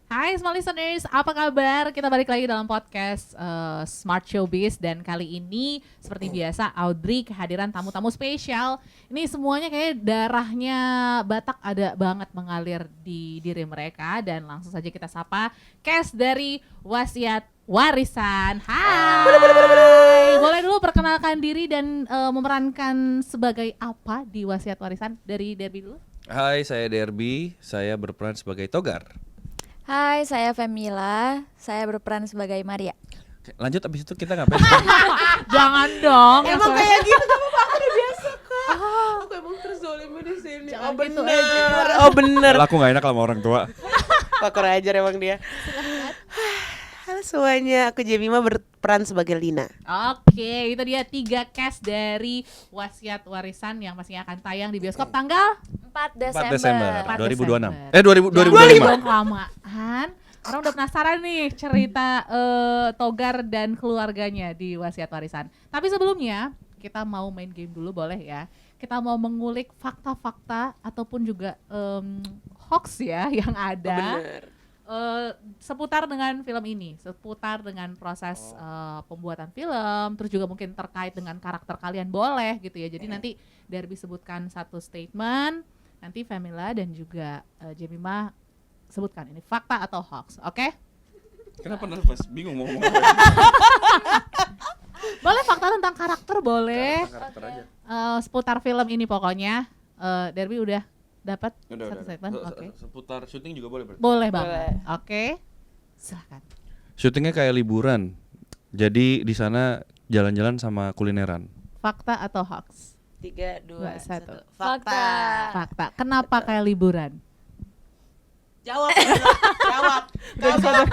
Hai Smart Listeners, apa kabar? Kita balik lagi dalam podcast Smart Showbiz. Dan kali ini seperti biasa Audrey kehadiran tamu-tamu spesial. Ini semuanya kayak darahnya Batak ada banget mengalir di diri mereka. Dan langsung saja kita sapa cast dari Wasiat Warisan. Hai, boleh dulu perkenalkan diri dan memerankan sebagai apa di Wasiat Warisan? Dari Derby dulu. Hai, saya Derby, saya berperan sebagai Togar. Hai, saya Femila, saya berperan sebagai Maria. Oke, lanjut abis itu kita ngapain? Jangan dong. Emang kayak gitu, gak apa-apa, aku udah biasa kak. Aku emang terzolimi di sini. Jangan Oh gitu bener, oh bener. Aku gak enak sama orang tua. Pak kurang ajar emang dia. Halo semuanya, aku Jemima berperan sebagai Lina. Oke, itu dia 3 cast dari Wasiat Warisan yang pastinya akan tayang di bioskop tanggal 4 4 Desember. Desember 4 2026. Desember. 2025. Kelamaan. Orang udah penasaran nih cerita Togar dan keluarganya di Wasiat Warisan. Tapi sebelumnya kita mau main game dulu, boleh ya? Kita mau mengulik fakta-fakta ataupun juga hoax ya yang ada. Bener. Seputar dengan film ini, seputar dengan proses pembuatan film, terus juga mungkin terkait dengan karakter kalian, boleh gitu ya. Jadi nanti Derby sebutkan satu statement, nanti Femila dan juga Jemima sebutkan ini fakta atau hoax, oke? Kenapa nervous? Bingung mau ngomong apa. Boleh fakta tentang karakter, boleh. Karakter aja. Seputar film ini pokoknya. Derby udah dapat satu statement, oke? Seputar syuting juga boleh berarti? Boleh banget, oke? Silahkan. Syutingnya kayak liburan. Jadi di sana jalan-jalan sama kulineran. Fakta atau hoax? 3, 2, 1. 1. Fakta. Fakta. Kenapa kayak liburan? Jawab, jawab.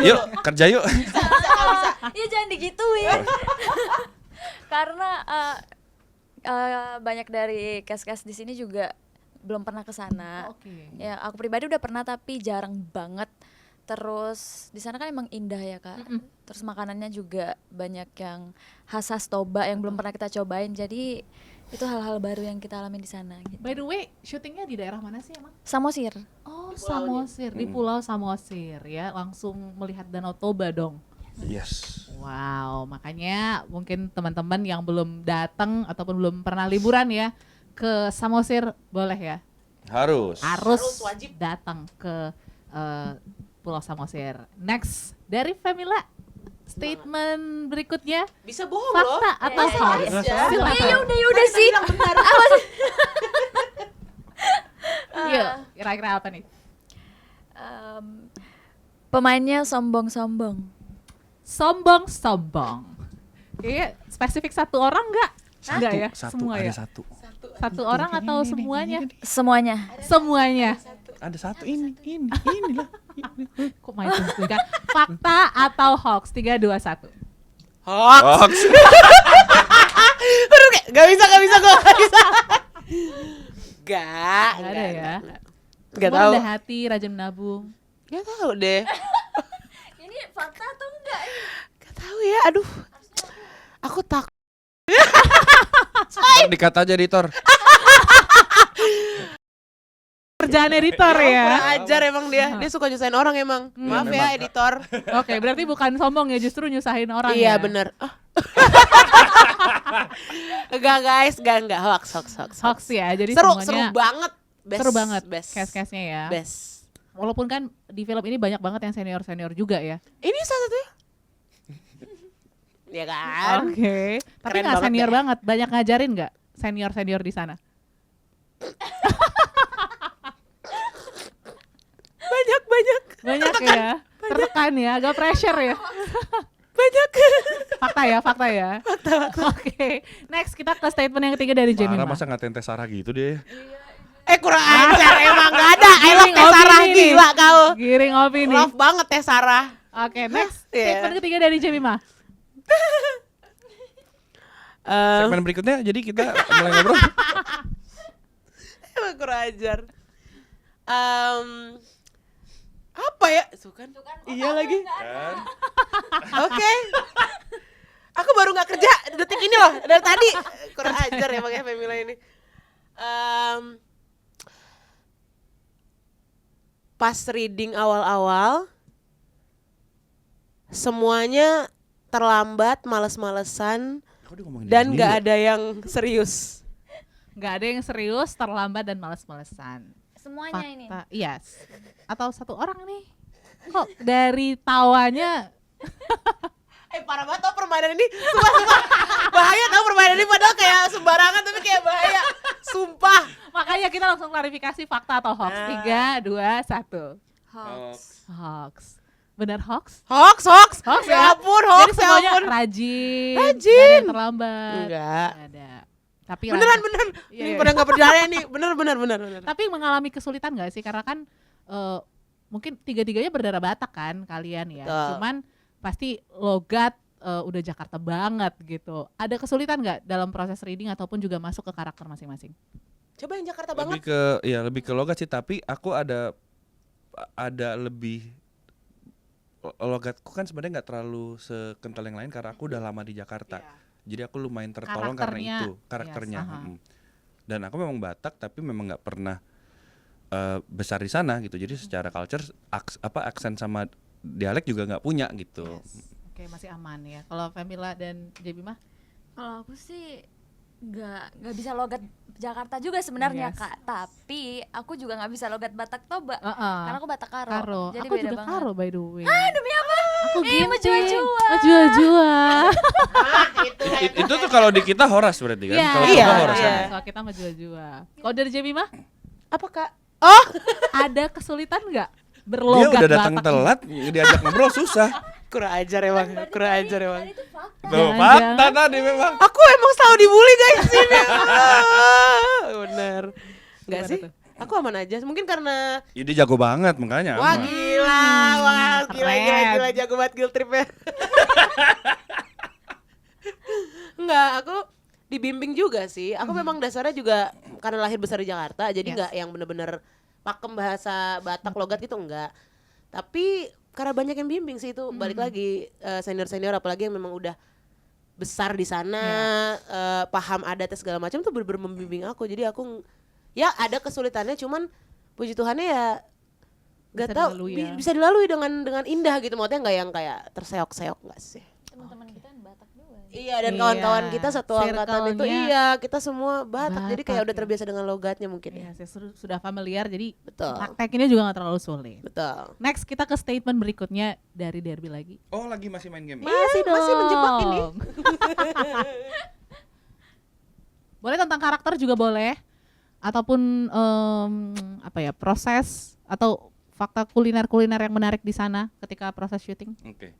Yuk, kerja yuk. Ya jangan digituin. Karena banyak dari cast-cast di sini juga belum pernah ke sana. Oke. Ya, aku pribadi udah pernah tapi jarang banget. Terus di sana kan emang indah ya, Kak. Terus makanannya juga banyak yang khas Toba yang belum pernah kita cobain. Jadi itu hal-hal baru yang kita alami di sana gitu. By the way, syutingnya di daerah mana sih emang? Samosir. Oh, Samosir, di Pulau Samosir ya, langsung melihat Danau Toba dong. Yes. Wow, makanya mungkin teman-teman yang belum datang ataupun belum pernah liburan ya ke Samosir, boleh ya? Harus. Harus wajib. datang ke Pulau Samosir. Next, dari Femila, statement berikutnya, Bisa bohong loh. fakta atau hoax? ya. Silakan. Ya udah sih. Bilang benar. Yuk, kira-kira apa nih? Pemainnya sombong-sombong. Sombong-sombong. Kayaknya spesifik satu orang nggak? Enggak ya? Semua ada ya? satu. Satu orang atau semuanya? Semuanya. Semuanya. Ada satu ini lah. Kok main kan? Fakta atau hoax? 3, 2, 1. Hoax. Hoax. Aduh, gak bisa gue. Gak Nggak ada ya? Gak Semua tahu. rendah hati, rajin menabung. Gak tahu deh. Ini fakta atau enggak? Gak tahu ya, aduh. Aku takut. Ntar dikat aja editor. Kerjaan editor ya. Kurang ajar emang dia. Dia suka nyusahin orang emang. Maaf ya memang. editor. Oke, berarti bukan sombong ya, justru nyusahin orang Iya ya. bener. Enggak guys, enggak hoax. Hoax ya, jadi Seru semuanya banget. Best, seru banget Best. cast-castnya ya. Best. Walaupun kan di film ini banyak banget yang senior-senior juga ya. Ini salah satunya. Ya kan? Oke. Tapi Keren nggak banget senior deh. banget. Banyak ngajarin nggak senior-senior di sana? Banyak. Banyak ya. Tertekan ya, agak pressure ya. Banyak. Fakta ya. Fakta. Oke. Next kita ke statement yang ketiga dari Jemima. Parah, masa ngatain Teh Sarah gitu deh. Kurang ajar emang gak ada. I love Giring Teh Sarah opini nih. gila kau. Giring opini. Love banget Teh Sarah. Oke, next Iya. statement ketiga dari Jemima. Segmen berikutnya jadi kita mulai ngobrol. Emang kurang ajar. Apa ya? Sukan. Iya lagi. Kan? Oke. Aku baru nggak kerja detik ini loh. Dari tadi kurang ajar ya pakai Femila ini. Pas reading awal-awal semuanya terlambat, males-malesan, Kok dia ngomongin dan diri nggak sendiri ada yang serius. Nggak ada yang serius, terlambat dan males-malesan. Semuanya ini. Fakta, yes. Atau satu orang nih. Kok dari tawanya Parah banget tau permainan ini. Sumpah. Bahaya tau permainan ini, padahal kayak sembarangan tapi kayak bahaya. Sumpah. makanya kita langsung klarifikasi fakta atau hoax. Nah. 3, 2, 1. Hoax. Hoax. Benar hoax? Hoax. Hoax Ya ampun, hoax, Jadi ya semuanya ampun. rajin. Rajin. Nggak ada yang terlambat. Enggak. Nggak ada. Tapi Beneran. Iya, Ini iya. pada nggak percaya nih. Bener. Tapi mengalami kesulitan nggak sih? Karena kan mungkin tiga-tiganya berdarah Batak kan kalian ya. Betul. Cuman pasti logat udah Jakarta banget gitu. Ada kesulitan nggak dalam proses reading ataupun juga masuk ke karakter masing-masing? Coba yang Jakarta lebih banget. lebih ke logat sih, tapi aku ada lebih logatku kan sebenarnya nggak terlalu sekental yang lain karena aku udah lama di Jakarta. Jadi aku lumayan tertolong karena Karakternya, itu karakternya. yes, aha. Dan aku memang Batak tapi memang nggak pernah besar di sana gitu. Jadi secara culture aksen sama dialek juga nggak punya gitu. Yes. Oke, masih aman ya. Kalau Femila dan JB mah? Kalau aku sih nggak bisa logat Jakarta juga sebenarnya Yes. Kak, tapi aku juga nggak bisa logat Batak Toba Heeh. karena aku Batak Karo, Karo. jadi Aku beda juga banget. Karo by the way. Demi apa? Aku Ih, ginting. menjua-jua. Menjua-jua. Itu tuh kalau di kita Horas berarti kan? Iya. Kalau Iya, kita Horas iya. kan? Kalau kita menjua-jua. Kalau dari JB mah? Apa Kak? Ada kesulitan nggak Dia berlogat udah datang Batak? telat, diajak ngobrol susah. Kurang ajar emang. Kurang ajar emang. Tadi itu fakta. Tuh, Jangan-jangan. fakta tadi memang. Aku emang selalu dibully guys di sini. Bener. Enggak Gimana sih? tuh? Aku aman aja. Mungkin karena Ya, dia jago banget makanya wah aman. gila, wah keren. gila jago banget guilt tripnya. Enggak, aku dibimbing juga sih. Aku memang dasarnya juga karena lahir besar di Jakarta, jadi Yes. enggak yang bener-bener pakem bahasa Batak logat gitu enggak. Tapi karena banyak yang bimbing sih itu balik lagi senior-senior apalagi yang memang udah besar di sana, paham adatnya segala macam tuh bener-bener membimbing aku. Jadi aku ya ada kesulitannya cuman puji Tuhannya ya Bisa gak tahu dilalui ya. bisa dilalui dengan indah gitu, maksudnya nggak yang kayak terseok-seok nggak sih. Teman-teman kita yang Batak juga. Iya dan Iya, kawan-kawan kita satu angkatan itu circle-nya iya kita semua Batak, jadi kayak Batak udah ya. terbiasa dengan logatnya mungkin ya. Iya, saya sudah familiar jadi Betul. praktekinnya juga nggak terlalu sulit. Betul. Next kita ke statement berikutnya dari Derby lagi. Oh, lagi masih main game. Masih dong. masih menjebak ini. Boleh tentang karakter juga boleh. Ataupun apa ya, proses atau fakta kuliner-kuliner yang menarik di sana ketika proses syuting. Oke.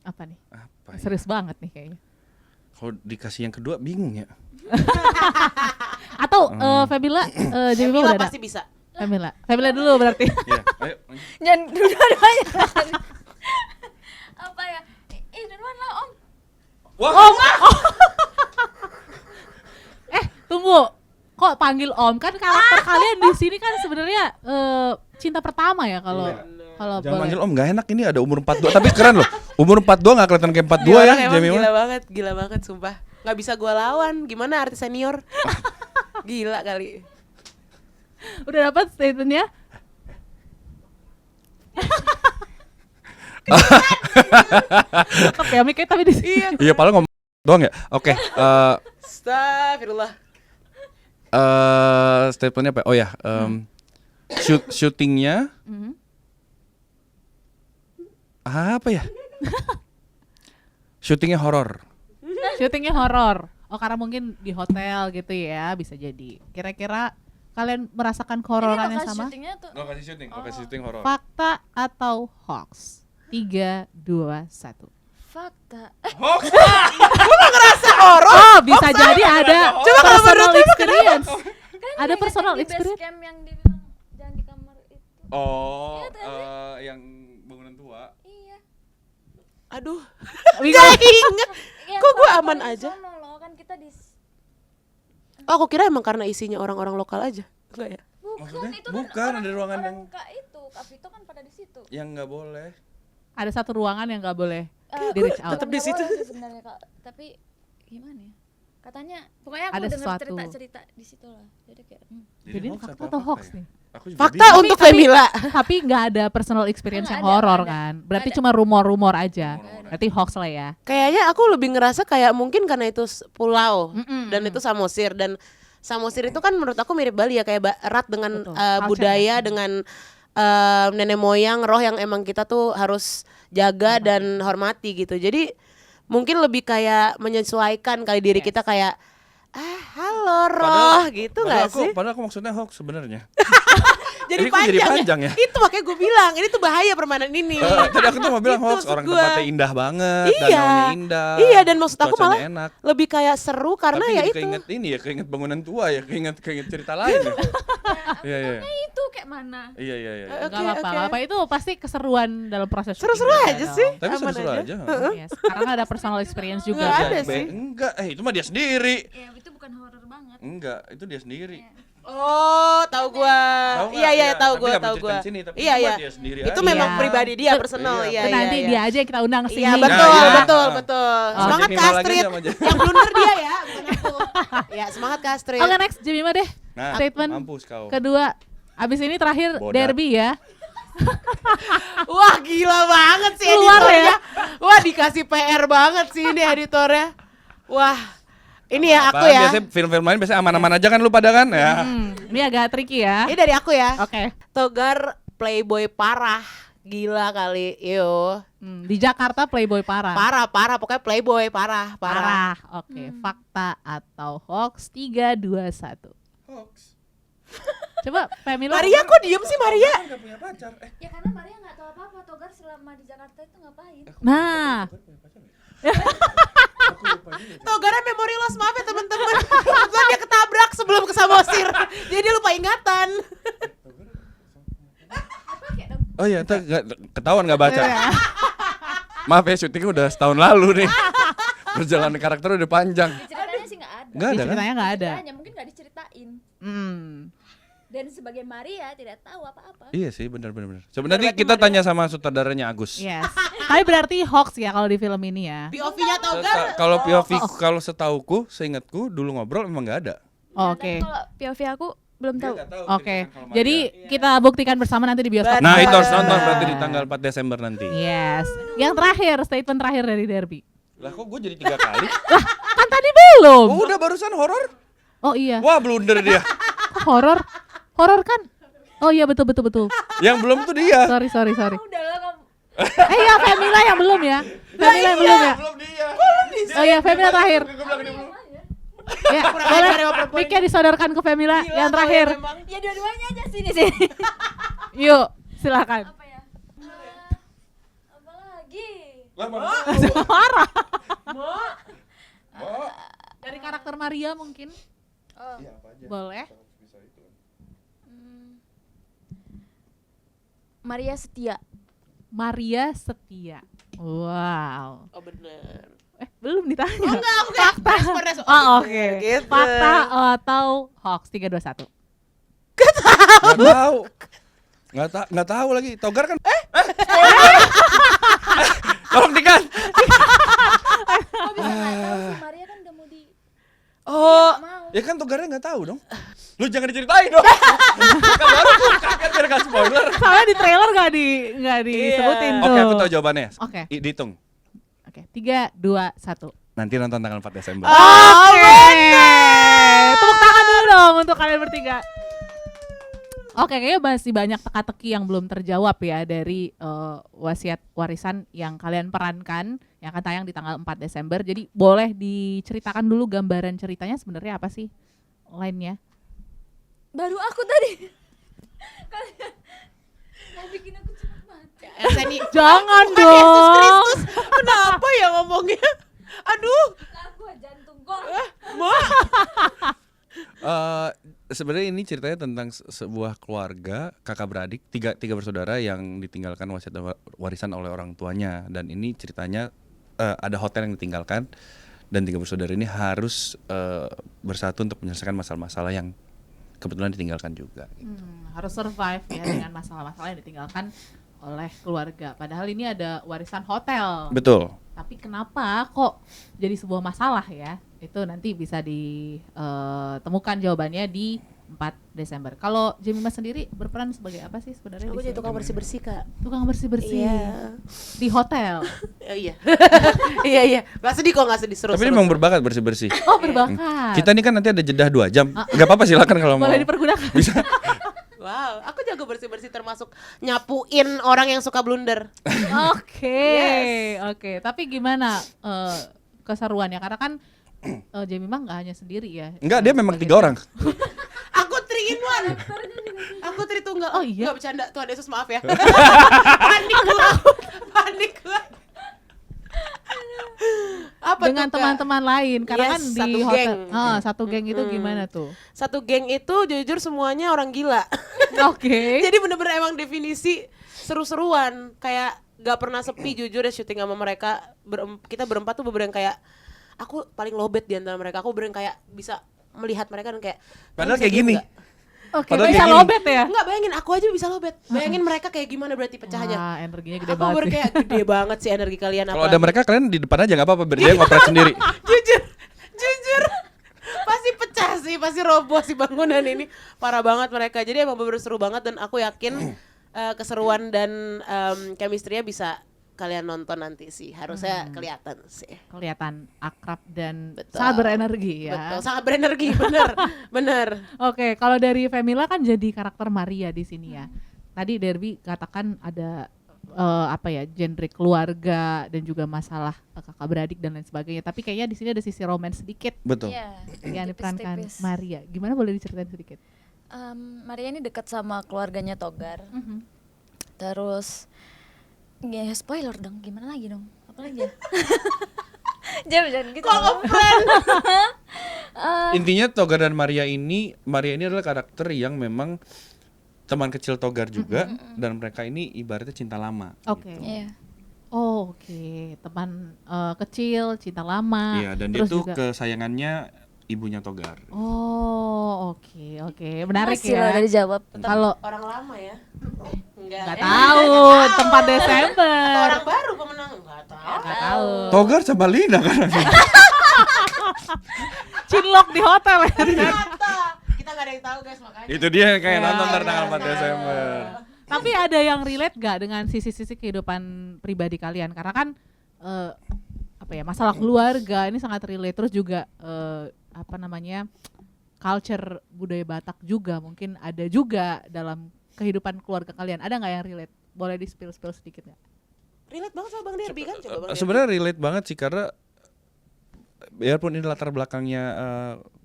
Apa nih? Apa ya? Serius banget nih kayaknya. Kalau dikasih yang kedua bingung ya. Atau Febila, jadi Mila udah ada. pasti bisa. Febila dulu berarti. Iya, ayo. Jangan dua-duanya. Apa ya? Duluan lah Om. Wah, Tunggu. Kok panggil Om? Kan karakter kalian di sini kan sebenarnya cinta pertama ya kalau kalau jangan boleh. manggil Om, gak enak ini ada umur 42 tapi keren loh. Umur 42 gak kelihatan kayak 42 ya, Emang Jamie. gila banget sumpah. Nggak bisa gua lawan. Gimana artis senior? Gila kali. Udah dapat statementnya? Tetep ya mikir tapi di sini. Iya, paling ngomong doang ya. Oke, Astagfirullah. statementnya apa? Oh ya, syutingnya Mhm. apa ya? Syutingnya horor. Syutingnya horor. Oh karena mungkin di hotel gitu ya, bisa jadi. Kira-kira kalian merasakan kehororan yang lokasi sama? syutingnya tuh Lokasi syuting horor. Fakta atau hoax? 3, 2, 1. fakta. Hoax. Oh bisa jadi ada personal experience. Kan Ada yang personal di base experience. camp yang dibilang jangan di kamar itu. Oh, Iya, tadi. yang bangunan tua. Iya. Aduh. Bingung. Gak inget. Yang Kok gua paling aman aja? sono loh, kan kita di Oh, aku kira emang karena isinya orang-orang lokal aja. Enggak ya? Maksudnya? itu Bukan, kan ada ruangan orang yang- Kak itu, Kak Vito kan pada di situ. Yang nggak boleh. Ada satu ruangan yang nggak boleh Eh, di reach out. tetep di nggak situ. boleh sih sebenarnya Kak, tapi gimana ya? Katanya pokoknya aku Ada dengar sesuatu. cerita-cerita di situ lah. Jadi kayak Jadi ini hoax fakta apa atau fakta hoax ya? nih? Aku juga Fakta bingung. untuk Femila. Tapi nggak ada personal experience Nggak yang ada, horor nggak ada. kan? Berarti Nggak ada. cuma rumor-rumor aja. Berarti hoax lah ya. Kayaknya aku lebih ngerasa kayak mungkin karena itu pulau Mm-mm. dan itu Samosir, dan Samosir itu kan menurut aku mirip Bali ya, kayak erat dengan Betul. Culture budaya, ya. dengan nenek moyang, roh yang emang kita tuh harus jaga dan hormati gitu. Jadi mungkin lebih kayak menyesuaikan kali diri Yes. kita kayak halo roh gitu nggak sih? Padahal aku maksudnya hoax sebenarnya. Jadi Ini kok jadi panjang ya? Itu makanya gue bilang ini tuh bahaya permainan ini. Tadi aku tuh mau bilang Gitu hoax, maksud orang gua. tempatnya indah banget, Iya. danaunya indah. Iya, dan maksud aku cuacanya malah enak. lebih kayak seru karena Tapi ya jadi itu. keinget ini ya, keinget bangunan tua ya, keinget cerita lain ya. Iya, iya. Itu kayak mana? Iya, iya, iya. Oke, Nggak apa-apa, oke. nggak apa. Itu pasti keseruan dalam proses Seru-seru syuting aja dong. sih. Tapi Aman seru-seru aja. Yes, karena nggak ada personal experience juga. Nggak kan. ada sih. Enggak, itu mah dia sendiri. Ya itu bukan horor banget. Enggak, itu dia sendiri. Oh, tahu gua. Tahu nggak? Iya, iya, Iya, tahu tapi gua, nggak tahu menceritain gua. sini, tapi Iya, cuma iya. dia sendiri Itu aja. memang Iya. pribadi dia personal. Iya. Iya, Itu iya, nanti iya. dia aja yang kita undang ke sini. Iya, betul, Nah, iya. betul, Ah. betul. Oh. Semangat Jadi Kak nol lagi Astrid. sama aja. Yang blunder dia ya, bukan aku. Ya, semangat Kak Astrid. Oke, next Jemima deh. Nah, Statement mampus kau. kedua. Abis ini terakhir Bodak. derby ya. Wah, gila banget sih Keluar editornya. ya? Wah, dikasih PR banget sih ini editornya. Wah, ini ya aku Apaan, ya. Biasanya film-film lain biasanya aman-aman aja kan lu pada kan ya. Ini agak tricky ya. Ini dari aku ya. Oke. Togar playboy parah. Gila kali. Yo. Di Jakarta playboy parah. Parah, pokoknya playboy parah. Parah. Oke, fakta atau hoax 3 2 1. Hoax. Coba Femila. Maria kok diem sih Maria? Enggak punya pacar. Ya karena Maria nggak tahu apa-apa. Togar selama di Jakarta itu ngapain? Nah, Togarnya memori loss, maaf ya teman-teman. Kebetulan dia ketabrak sebelum ke Samosir. Jadi dia lupa ingatan. Oh iya, ketahuan nggak baca. Maaf ya, syutingnya udah setahun lalu nih. Perjalanan karakter udah panjang. Ceritanya sih nggak ada. Nggak ada kan? ceritanya nggak ada. Ceritanya mungkin nggak diceritain. Hmm. Dan sebagai Maria tidak tahu apa-apa. Iya sih, benar. Sebenarnya kita tanya sama sutradaranya Agus. Yes. Tapi berarti hoax ya kalau di film ini ya. POV-nya Togar. Kalau POV, kalau setauku, seingatku dulu ngobrol emang nggak ada. Oke. Kalau POV aku belum tahu. Oke. Jadi kita buktikan bersama nanti di bioskop. Nah, itu harus Betul. nonton berarti di tanggal 4 Desember nanti. Yes. Yang terakhir, statement terakhir dari derby. Lah kok gue jadi 3 kali? Kan tadi belum. Oh, udah barusan horor. Oh iya. Wah, blunder dia. Kok horor? Horor kan? Oh iya betul. Yang belum tuh dia. Sorry. Udah lah kamu. Ya Femila yang belum ya. Femila yang belum ya. Belum dia. Oh iya Femila terakhir. Gue bilang ini belum. Ya, boleh mic-nya disodorkan ke Femila yang terakhir. Ya dua-duanya aja sini. Yuk, silakan. Apa ya? Apa lagi? Lah, mana? Parah. Dari karakter Maria mungkin. Oh. Iya, apa aja. Boleh. Bisa itu kan. Maria Setia. Maria Setia. Wow. Oh bener. Belum ditanya. Enggak, aku kayak respon. Oh, oke. Gitu. Fakta atau hoax 3 2 1. Nggak tahu. Nggak tahu lagi. Togar kan? Spoiler. Tolong dikan. Kok bisa nggak tahu sih? Maria kan udah mau di Oh, mau. Ya kan Togarnya nggak tahu dong. Lu jangan diceritain dong. Kan baru tuh kaget biar nggak spoiler. Soalnya di trailer nggak disebutin tuh. Oke, aku tahu jawabannya. Oke. Dihitung. Oke, 3 2 1. Nanti nonton tanggal 4 Desember. Oke. Tepuk tangan dulu dong untuk kalian bertiga. Oke, kayaknya masih banyak teka-teki yang belum terjawab ya dari wasiat warisan yang kalian perankan yang akan tayang di tanggal 4 Desember. Jadi boleh diceritakan dulu gambaran ceritanya sebenarnya apa sih lainnya? Baru aku tadi. Kalian mau bikin aku cepet mati. Jangan Yesus dong. Kristus. Kenapa ya ngomongnya? Aduh. Aku jantung kok. Sebenarnya ini ceritanya tentang sebuah keluarga kakak beradik tiga bersaudara yang ditinggalkan wasiat warisan oleh orang tuanya, dan ini ceritanya ada hotel yang ditinggalkan dan tiga bersaudara ini harus bersatu untuk menyelesaikan masalah-masalah yang kebetulan ditinggalkan juga. Harus survive ya dengan masalah-masalah yang ditinggalkan oleh keluarga. Padahal ini ada warisan hotel. Betul. Tapi kenapa kok jadi sebuah masalah ya? Itu nanti bisa ditemukan jawabannya di 4 Desember. Kalau Jemima sendiri berperan sebagai apa sih sebenarnya? Aku jadi tukang bersih-bersih, Kak. Tukang bersih-bersih Iya. di hotel. Iya. Iya. Gak sedih kok, gak sedih, seru. Tapi ini memang berbakat bersih-bersih. Oh, berbakat. Kita nih kan nanti ada jeda 2 jam. Gak apa-apa silakan kalau mau. Boleh dipergunakan. Bisa. Wow, aku jago bersih-bersih termasuk nyapuin orang yang suka blunder. Oke. Tapi gimana keseruannya? Karena kan Jemima nggak hanya sendiri ya. Enggak, dia memang 3 orang. Aku 3 in 1. Aku 3 tunggal. Oh iya? Gak bercanda, Tuhan Yesus maaf ya. Panik gua. Apa Dengan tuh, Kak? teman-teman lain karena Yes, kan di satu hotel. geng. Satu geng itu gimana tuh? Satu geng itu jujur semuanya orang gila. Oke. Jadi bener-bener emang definisi seru-seruan. Kayak gak pernah sepi jujur ya syuting sama mereka. Kita berempat tuh bener-bener yang kayak aku paling lobet di antara mereka. Aku bener kayak bisa melihat mereka dan kayak Padahal "Lu bisa kayak diem gini. nggak?" Oke, Padahal bisa kayak gini. lobet ya? Enggak, bayangin aku aja bisa lobet. Bayangin mereka kayak gimana berarti pecahnya. Wah, energinya gede Aku banget bener sih. kayak gede banget sih energi kalian. Kalau ada mereka kalian di depan aja nggak apa-apa, biar dia ngoperate sendiri. jujur pasti pecah sih, pasti roboh sih bangunan ini. Parah banget mereka. Jadi emang bener seru banget dan aku yakin keseruan dan chemistry-nya bisa kalian nonton nanti sih. Harusnya kelihatan sih. Kelihatan akrab dan Betul. sangat berenergi ya. Betul, sangat berenergi, bener. Oke, kalau dari Femila kan jadi karakter Maria di sini ya. Tadi Derby katakan ada genre keluarga dan juga masalah kakak beradik dan lain sebagainya. Tapi kayaknya di sini ada sisi romance sedikit Betul. Iya. yang diperankan Tipis-tipis. Maria. Gimana, boleh diceritain sedikit? Maria ini dekat sama keluarganya Togar. Terus ya spoiler dong, gimana lagi dong? Apa lagi ya? Jangan gitu. Intinya Togar dan Maria ini adalah karakter yang memang teman kecil Togar juga dan mereka ini ibaratnya cinta lama. Oke. gitu. Iya. Oh, oke. Teman kecil, cinta lama. Iya, dan dia terus tuh juga- kesayangannya ibunya Togar. Oh, oke. Menarik Masih lah ya. dari jawab. Kalau Orang lama ya? nggak tahu, tempat Desember. Atau orang baru pemenang? Nggak tahu. Nggak tahu. Togar sama Lina kan. Cinlok di hotel ya. Ternyata kita nggak ada yang tahu guys, makanya. Itu dia yang kayak Ya, nonton ya, tanggal 4 ya. Desember. Tapi ada yang relate gak dengan sisi-sisi kehidupan pribadi kalian? Karena kan masalah keluarga ini sangat relate. Terus juga culture budaya Batak juga mungkin ada juga dalam kehidupan keluarga kalian. Ada nggak yang relate? Boleh di spill sedikit nggak? Relate banget sama Bang Derby kan? Coba Bang Derby. Sebenarnya relate banget sih karena biarpun ini latar belakangnya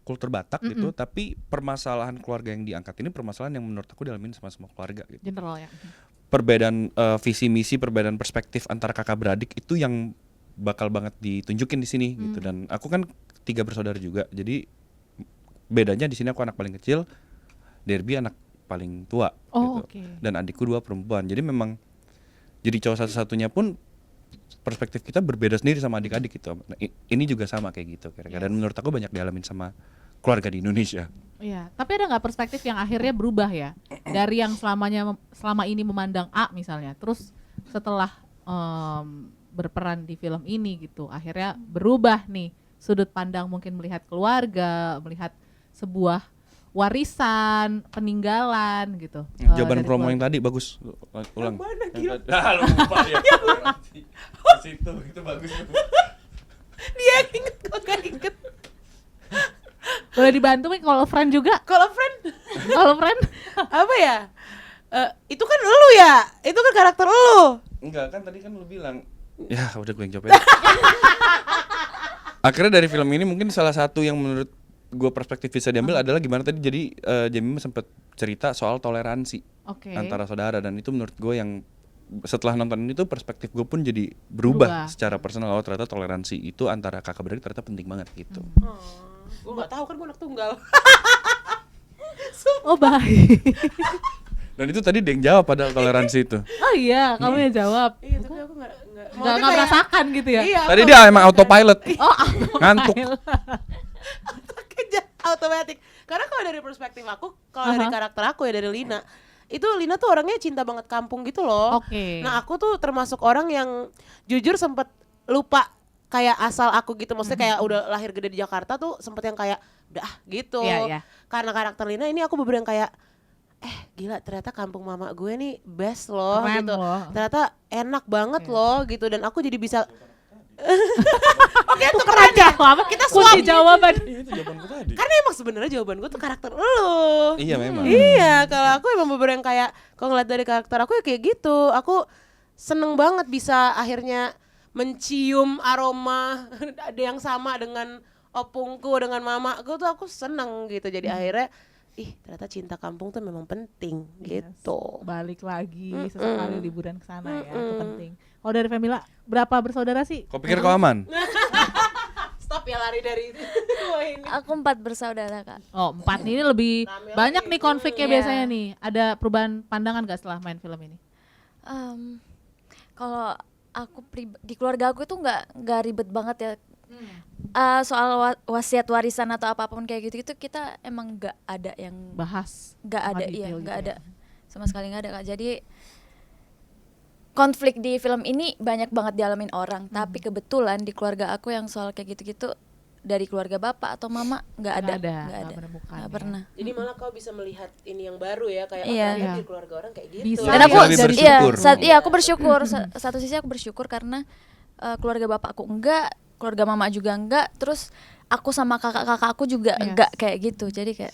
kultur Batak gitu, tapi permasalahan keluarga yang diangkat ini permasalahan yang menurut aku dialamin sama semua keluarga gitu. General ya. Perbedaan visi misi, perbedaan perspektif antara kakak beradik itu yang bakal banget ditunjukin di sini gitu. Dan aku kan 3 bersaudara juga, jadi bedanya di sini aku anak paling kecil, Derby anak paling tua Oh, gitu. oke. Dan adikku 2 perempuan. Jadi memang jadi cowok satu-satunya pun perspektif kita berbeda sendiri sama adik-adik gitu. Nah, ini juga sama kayak gitu kira-kira. Dan menurut aku banyak dialamin sama keluarga di Indonesia. Iya, tapi ada nggak perspektif yang akhirnya berubah ya dari yang selama ini memandang A misalnya, terus setelah berperan di film ini gitu, akhirnya berubah nih sudut pandang, mungkin melihat keluarga, melihat sebuah warisan, peninggalan gitu. Jawaban dari promo yang keluarga. tadi bagus. Ulang. Mana, gila? Lupa ya. Situ itu bagus. Dia yang inget, kok gak inget. Boleh dibantu nih kalau friend juga? Kalau friend, Kalau friend? apa ya? Itu kan lu ya? Itu kan karakter lu. Enggak, kan tadi kan lu bilang. Ya, udah gue yang jawab ya. Akhirnya dari film ini mungkin salah satu yang menurut gue perspektif bisa diambil adalah gimana tadi jadi Jemima sempat cerita soal toleransi Oke. antara saudara, dan itu menurut gue yang setelah nonton ini tuh perspektif gue pun jadi berubah secara personal. Oh, ternyata toleransi itu antara kakak beradik ternyata penting banget gitu. Gue nggak tahu kan gue anak tunggal. Oh, baik. Dan itu tadi dia yang jawab padahal toleransi itu. Oh iya, kamu yang jawab. Iya, tapi aku nggak Nggak merasakan gitu ya? Iya. Tadi dia emang autopilot. Ngantuk. Automatic. Karena kalau dari perspektif aku, kalau dari karakter aku ya, dari Lina, itu Lina tuh orangnya cinta banget kampung gitu loh. Oke. Nah, aku tuh termasuk orang yang jujur sempet lupa kayak asal aku gitu, maksudnya kayak udah lahir gede di Jakarta tuh sempet yang kayak udah gitu. Iya. Karena karakter Lina ini aku bener yang kayak gila ternyata kampung mama gue nih best loh Keren gitu. loh. Ternyata enak banget loh gitu, dan aku jadi bisa Oke, itu keren ya. Kita kunci jawaban. Iya, itu jawabanku tadi. karena emang sebenarnya jawaban gue tuh karakter lu. Iya memang. Iya, kalau aku emang bener yang kayak kalau ngeliat dari karakter aku ya kayak gitu. Aku seneng banget bisa akhirnya mencium aroma ada yang sama dengan opungku, dengan mamaku tuh aku seneng gitu. Jadi akhirnya ternyata cinta kampung tuh memang penting gitu. Balik lagi sesekali liburan ke sana ya, itu penting. Kalau dari Femila, berapa bersaudara sih? Kau pikir kau aman? Stop ya lari dari itu. Aku 4 bersaudara, Kak. Oh, 4 nih, ini lebih Rame banyak lagi. nih konfliknya Iya. biasanya nih. Ada perubahan pandangan gak setelah main film ini? Kalau aku di keluarga aku tuh nggak ribet banget ya. Soal wasiat warisan atau apapun kayak gitu kita emang nggak ada yang Bahas nggak sama ada, detail iya gitu nggak ya. ada sama sekali nggak ada, Kak. Jadi konflik di film ini banyak banget dialamin orang, tapi kebetulan di keluarga aku yang soal kayak gitu-gitu dari keluarga bapak atau mama nggak ada, nggak menemukan nggak ya. pernah. Jadi malah kau bisa melihat ini yang baru ya, kayak Iya. ternyata Iya. di keluarga orang kayak gitu. Bisa. Dan Iya, aku lebih bersyukur. aku bersyukur. Satu sisi aku bersyukur karena keluarga bapakku enggak, keluarga mama juga enggak, terus aku sama kakak-kakak aku juga Yes. enggak kayak gitu. Jadi kayak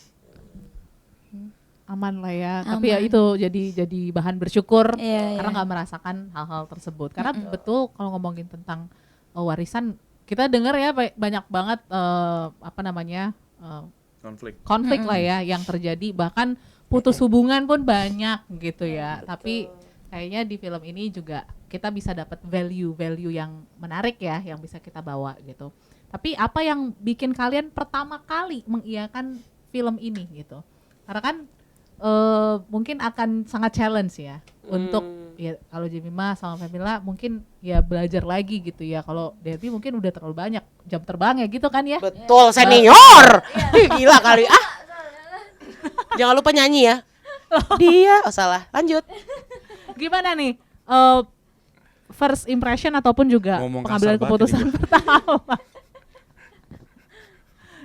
Aman lah ya. Aman. Tapi ya itu jadi bahan bersyukur Iya, karena iya. nggak merasakan hal-hal tersebut. Karena betul kalau ngomongin tentang warisan, kita dengar ya banyak banget konflik lah ya yang terjadi, bahkan putus hubungan pun banyak gitu ya. Tapi kayaknya di film ini juga kita bisa dapat value yang menarik ya, yang bisa kita bawa gitu. Tapi apa yang bikin kalian pertama kali mengiyakan film ini gitu? Karena kan mungkin akan sangat challenge ya untuk ya kalau Jemima sama Femila mungkin ya belajar lagi gitu ya. Kalau Derby mungkin udah terlalu banyak jam terbang ya gitu kan ya. Betul, senior. Ih, gila kali. Jangan lupa nyanyi ya. Dia, salah. Lanjut. Gimana nih first impression ataupun juga Ngomong pengambilan kasar banget keputusan ini pertama?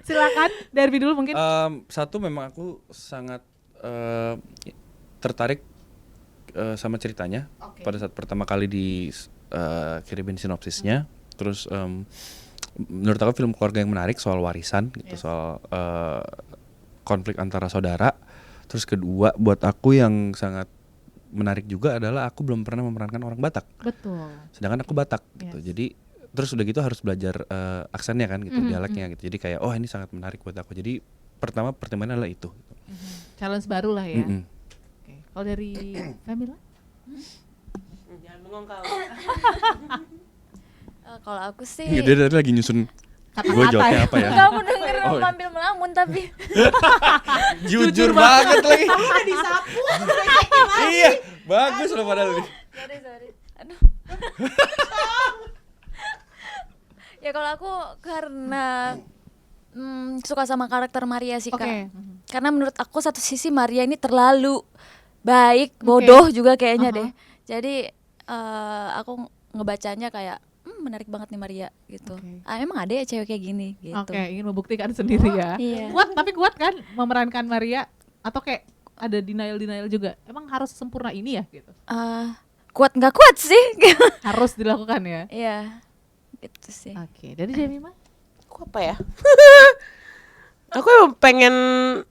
Silakan Derby dulu mungkin. Satu memang aku sangat tertarik sama ceritanya pada saat pertama kali kirimin sinopsisnya. Terus menurut aku film keluarga yang menarik soal warisan gitu, soal konflik antara saudara. Terus kedua buat aku yang sangat menarik juga adalah aku belum pernah memerankan orang Batak. Betul. Sedangkan aku Batak gitu. Jadi terus udah gitu harus belajar aksennya kan gitu, dialeknya gitu. Jadi kayak ini sangat menarik buat aku. Jadi pertimbangan adalah itu. Challenge baru lah ya. Oke. Kalau dari Femila? Jangan bengong kau. kalau aku sih Dia dari lagi nyusun gue jawabnya apa ya? kamu denger Oh, iya. sambil melamun tapi Jujur banget lagi. Udah disapu. Iya, bagus loh padahal nih. sorry. Aduh. Ya kalau aku karena suka sama karakter Maria sih, Kak. Oke. Karena menurut aku satu sisi Maria ini terlalu baik, bodoh juga kayaknya deh. Jadi aku ngebacanya kayak menarik banget nih Maria gitu. Oke. Emang ada ya cewek kayak gini gitu. Oke, ingin membuktikan sendiri ya. Iya. Kuat kan memerankan Maria, atau kayak ada denial juga. Emang harus sempurna ini ya gitu. Kuat nggak kuat sih? Harus dilakukan ya. Iya. Gitu sih. Oke, dari Jemima? Aku apa ya? Aku emang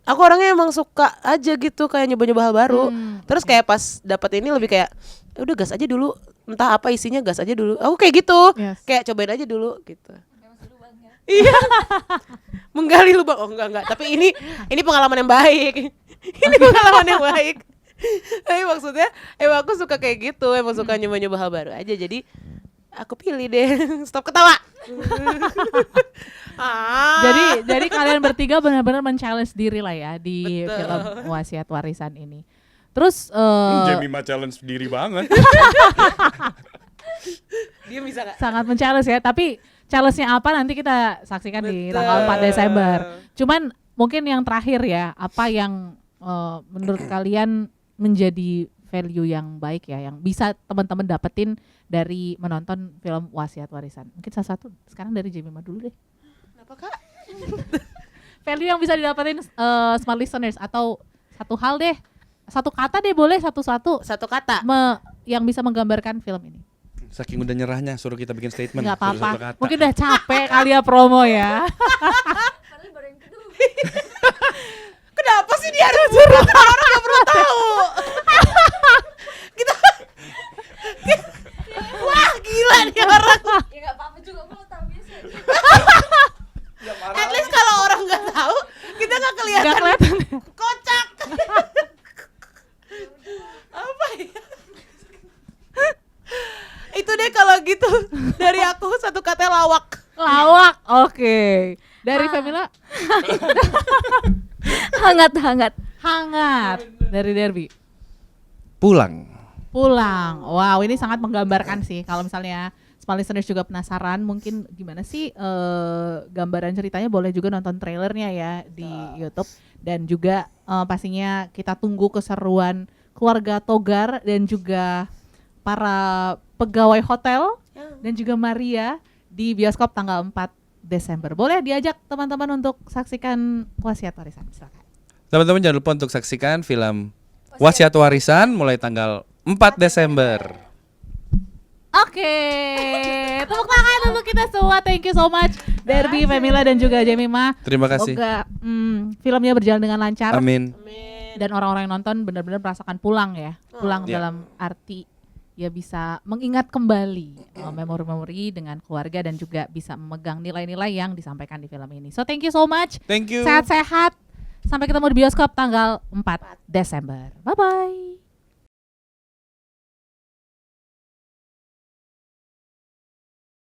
aku orangnya emang suka aja gitu kayak nyoba-nyoba hal baru. Terus kayak pas dapat ini lebih kayak udah gas aja dulu, entah apa isinya gas aja dulu. Aku kayak gitu. Yes. Kayak cobain aja dulu gitu. Iya. Menggali lubang. Oh enggak, tapi ini pengalaman yang baik. Ini pengalaman yang baik. Tapi maksudnya emang aku suka kayak gitu, emang suka nyoba-nyoba hal baru aja. Jadi aku pilih deh. Stop ketawa. Jadi kalian bertiga benar-benar men-challenge diri lah ya di Betul. film Wasiat Warisan ini. Terus Jemima challenge diri banget. Dia bisa gak? sangat men-challenge ya, tapi challenge-nya apa nanti kita saksikan di Betul. tanggal 4 Desember. Cuman mungkin yang terakhir ya, apa yang menurut kalian menjadi value yang baik ya, yang bisa teman-teman dapetin dari menonton film Wasiat Warisan? Mungkin salah satu sekarang dari Jemima dulu deh. Kenapa Kak? Value yang bisa didapetin smart listeners, atau satu hal deh, satu kata deh boleh, satu-satu Satu kata. yang bisa menggambarkan film ini. Saking udah nyerahnya suruh kita bikin statement. Nggak suruh satu apa-apa, kata. mungkin udah capek kali ya promo ya. Padahal baru yang kedua. Kenapa sih dia harus buka? Orang gak perlu tahu. Kita wah gila nih orang. Ya nggak apa-apa juga, aku mau tahu biasa. At least kalau orang nggak tahu, kita nggak Nggak kelihatan kelihatan. kocak. Apa ya? Itu deh kalau gitu dari aku satu kata lawak. Lawak, oke. Dari Femila, Hangat. hangat. Dari Derby, Pulang. pulang. Wow, ini sangat menggambarkan sih. Kalau misalnya smart listeners juga penasaran, mungkin gimana sih gambaran ceritanya, boleh juga nonton trailernya ya di YouTube. Dan juga pastinya kita tunggu keseruan keluarga Togar dan juga para pegawai hotel dan juga Maria di bioskop tanggal 4 Desember. Boleh diajak teman-teman untuk saksikan Wasiat Warisan. Silakan. Teman-teman jangan lupa untuk saksikan film Wasiat Warisan mulai tanggal 4 Desember. Oke, tepuk tangan untuk kita semua. Thank you so much Derby, Femila dan juga Jemima. Terima kasih. Semoga filmnya berjalan dengan lancar. Amin. Dan orang-orang yang nonton benar-benar merasakan pulang ya. Pulang Ya. dalam arti ya bisa mengingat kembali memori-memori dengan keluarga dan juga bisa memegang nilai-nilai yang disampaikan di film ini. So thank you so much. Thank you. Sehat-sehat. Sampai ketemu di bioskop tanggal 4 Desember. Bye-bye.